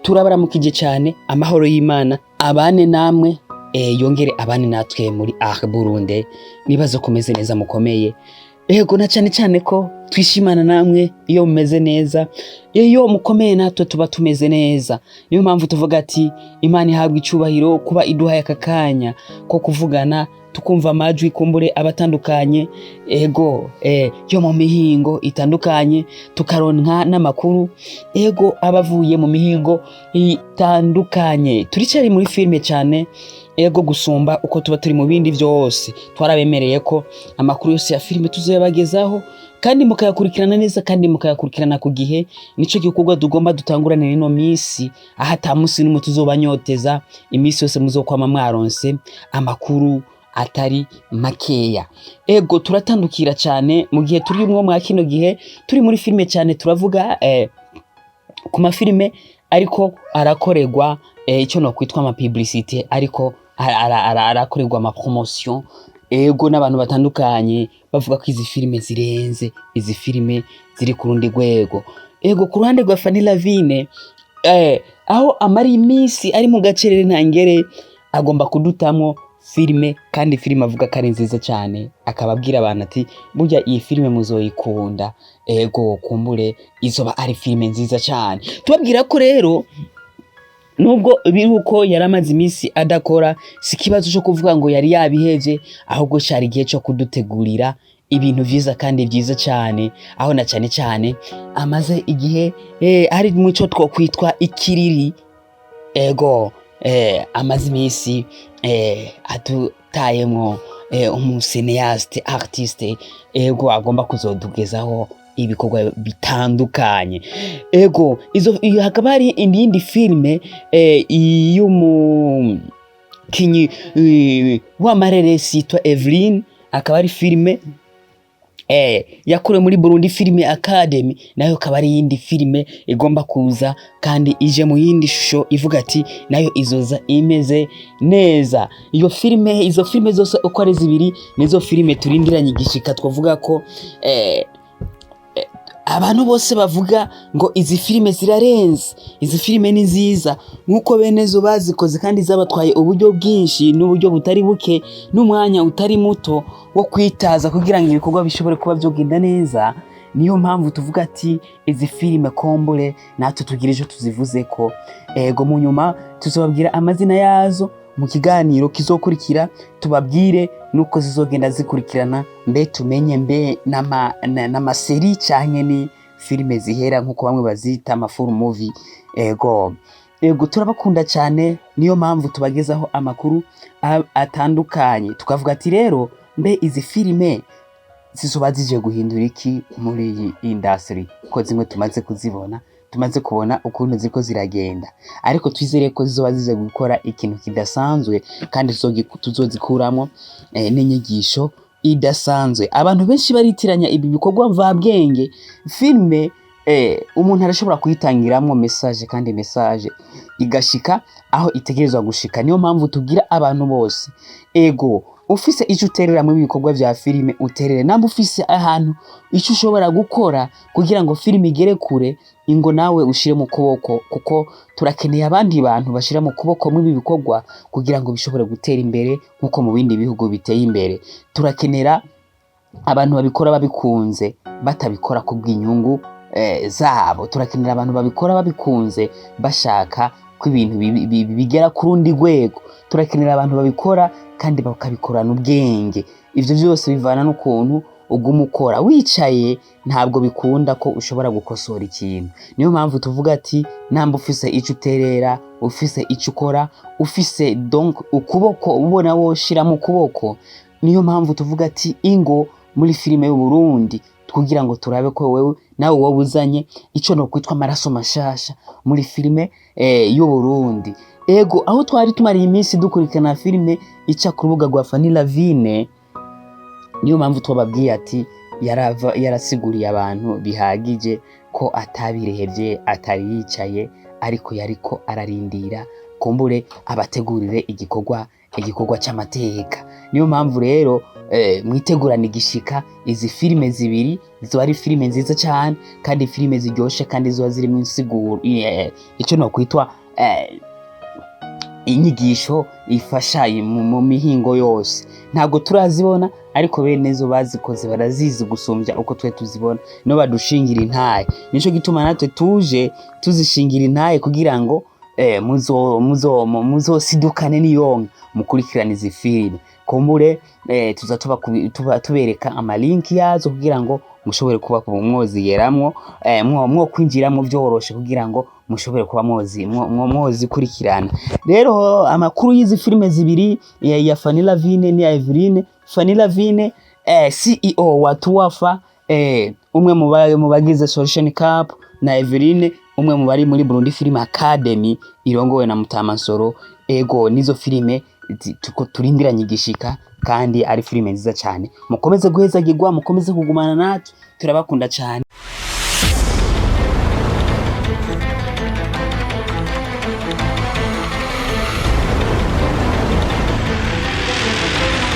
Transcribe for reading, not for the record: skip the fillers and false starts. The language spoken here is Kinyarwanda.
turabaramukije cyane, amahoro y'Imana abane namwe, yongere abane natwe muri Burundi. Nibazo kumeze neza mukomeye. Ego na cyane ko twishimana namwe iyo mumeze neza, iyo mukomeye natwe tuba tumeze neza. Niyo mpamvu tuvuga ati Imana ihabwa icubahiro kuba iduhaye aka kanya ko kuvugana, tukumva amajwi kumbure abatandukanye, ego yo mu mihingo itandukanye, tukaronka n'amakuru ego abavuye mu mihingo itandukanye. Turicari muri filme cyane ego gusumba uko tuba turi mu bindi byose. Twarabemereye ko amakuru yose ya filme tuzoyabagezaho kandi mukayakurikirana neza kandi mukayakurikirana ku gihe. Nico gikorwa tugomba dutangurane rino misi, aha ta musi n'umwe tuzobanyoteza, imisi yose muzokwama mwaronse amakuru atari makeya. Ego turatandukira cyane mu gihe turi mwo mwa kino gihe turi muri filme cyane, turavuga ku mafilme ariko arakorerwa icyo no kwitwa ama publicité, ariko arakorerwa ama promotion, ego n'abantu batandukanye bavuga ko izi filme zirenze, izi filme ziri ku rundi rwego. Ego ku ruhande rwa Fanny Lavine, aho amari imisi ari mu gacerere ntangere, agomba kudutamwo filme, kandi filme avuga ko ari nziza cyane, akababwira abantu ati burya iyi filme muzoyikunda, ego kumbure izoba ari filme nziza cyane. Tubabwira ko rero nubwo biruko yaramaze imisi adakora, si kibazo cyo kuvuga ngo yari yabihevye, ahubwo cyari igihe cyo kudutegurira ibintu vyiza kandi vyiza cyane, aho na cyane amaze igihe ari mu cyo twokwitwa ikiriri, ego amaze imisi atutayemwo umucinéaste artiste, ego agomba kuzodugezaho ibikorwa bitandukanye. Ego izo hakaba hari indi filme y'umukinyi w'amareresi yitwa Evelyn, akaba ari filme yakore muri Burundi Film Academy, nayo akaba ari yindi filme igomba kuza kandi ije mu yindi shusho ivuga ati nayo izoza imeze neza. Iyo filme, izo filme zose uko ari zibiri nizo filme turindiranye igishika. Twavuga ko abantu bose bavuga ngo izi filme zirarenze, izi filme ni nziza, nkuko benezo bazikoze kandi zabatwaye uburyo bwinshi n'uburyo butari buke n'umwanya utari muto wo kwitaza kugira ngo ibikorwa bishobore kuba byogenda neza. Niyo mpamvu tuvuga ati izi filme kombure natwe tugireje tuzivuze ko, ego mu nyuma tuzobabwira amazina yazo mu kiganiro kizokurikira, tubabwire nuko zizogenda zikurikirana, mbe tumenye mbe nama seri canke ni filme zihera nkuko bamwe bazita ama full movie. Ego turabakunda cyane, niyo mpamvu tubagezaho amakuru atandukanye. Tukavuga ati rero mbe izi filme zizoba zije guhindura iki muri iyi industry, ko zimwe tumaze kuzibona, tumaze kubona ukuntu ziko ziragenda, ariko twizere ko zizoba zize gukora ikintu kidasanzwe kandi tuzozikuramo n'inyigisho idasanzwe. Abantu benshi baritiranya ibi bikorwa mvabwenge. Filme umuntu arashobora kuyitangiramwo message, kandi message igashika aho itegerezwa gushika. Niyo mpamvu tugira abantu bose, ego ufise icyo uterera mu bikorwa vya filme uterere, namba ufise ahantu icyo ushobora gukora kugira ngo filme igere kure, ingo nawe ushire mu kuboko, kuko turakeneye abandi bantu bashira mu kuboko mu bikorwa kugira ngo bishobore gutera imbere nkuko mu bindi bihugu biteye imbere. Turakenera abantu babikora babikunze, batabikora kubw'inyungu zabo. Turakenera abantu babikora babikunze, bashaka ko ibintu bigera ku rundi rwego. Turakenera abantu babikora kandi bakabikorana ubwenge. Ivyo byose bivana n'ukuntu uguma ukora. Wicaye ntabwo bikunda ko ushobora gukosora ikintu. Niyo mpamvu tuvuga ati namba ufise icyo uterera, ufise icyo ukora, ufise donc ukuboko ubona wo shira mu kuboko. Niyo mpamvu tuvuga ati ingo muri filme y'u Burundi kugira ngo turabe ko wewe nawe wabuzanye ico no kwitwa amaraso mashasha muri filme y'u Burundi. Ego aho twari tumariye iminsi dukurikirana filme ica ku rubuga rwa Fanny Lavine, niyo mpamvu twababwiye ati yarasiguriye abantu bihagije ko atabirehevye, atari yicaye, ariko yariko ararindira kumbure abategurire igikorwa cy'amateka. Niyo mpamvu rero mwitegurana igishika. Izi filime zibiri ziba ari filime nziza cyane kandi filime ziryoshe kandi ziba zirimo insiguro, icyo no kwitwa inyigisho ifasha mu mihingo yose. Ntabwo turazibona ariko bene zo bazikoze barazizi gusumbya uko twe tuzibona, no badushingira intaye. Nico gituma natwe tuje tuzishingira intaye kugira ngo muzosidukane niyonka mukurikirana izi filime. Kumbure tuza tubereka amalink yazo kugira ngo mushobore kuba mwozigeramwo, mwo kwinjiramo byoroshe kugira ngo mushobore kuba mwozi kurikirana. Rero amakuru y'izi filime zibiri ya Fanny Lavine ni Eveline. Fanny Lavine CEO wa Tuwafa, umwe mu bagize Solution Cup, na Eveline umwe mu bari muri Burundi Film Academy irongowe na Mutamansoro. Ego nizo filime turindiranye igishika kandi ari filime nziza cyane. Mukomeze guhezagirwa, mukomeze kugumana natwe, turabakunda cyane.